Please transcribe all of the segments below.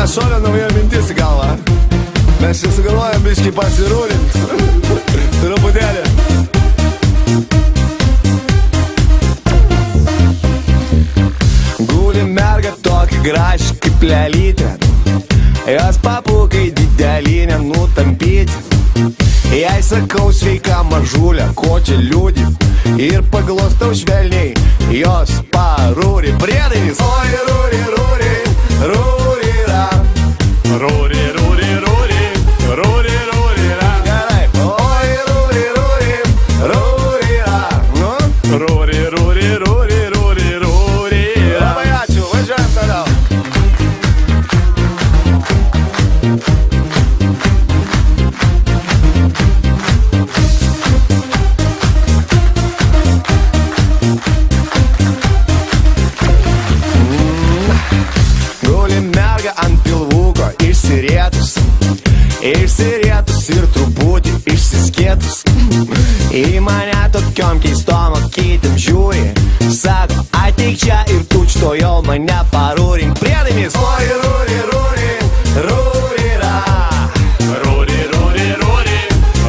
šalia nauja mintis į galvą. Mes čia sugalvojam biškį pasirūlint. Truputėlį. Guli merga tokį gražį kaip lelytė. Jos papūkai didelį nenutampyti. Jei sakau sveika mažulė, ko čia liūdi. Ir paglostau švelniai jos parūri. Priedainis. Oi, rūri, rūri, rūri ra. Rūri, rūri, rūri, rūri, rūri ra. Gerai. Oi, rūri, rūri, rūri ra. Nu? Rūri, rūri, rūri, rūri, rūri ra. Labai ačiū, važiuojam toliau. Išsirietus ir truputį išsiskėtus. Į mane tokiom keistom akytėm žiūri. Sako, ateik čia ir tučtojau mane parūrink. Priedainis. Oi, rūri, rūri, rūri ra. Rūri, rūri, rūri,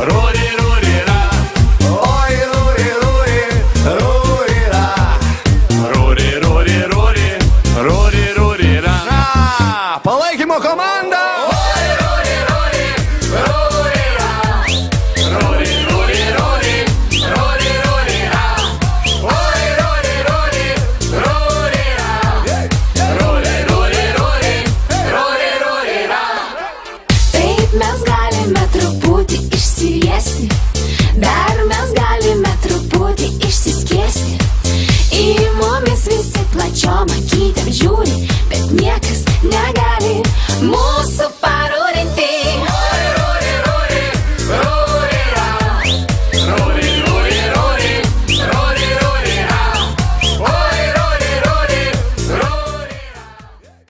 rūri, rūri ra. Oi, rūri, rūri, rūri ra. Rūri, rūri, rūri, rūri, rūri ra. Palaikymo komanda. Mes galime truputį išsiriesti, dar mes galime truputį išsiskiesti. Į mumis visi plačiom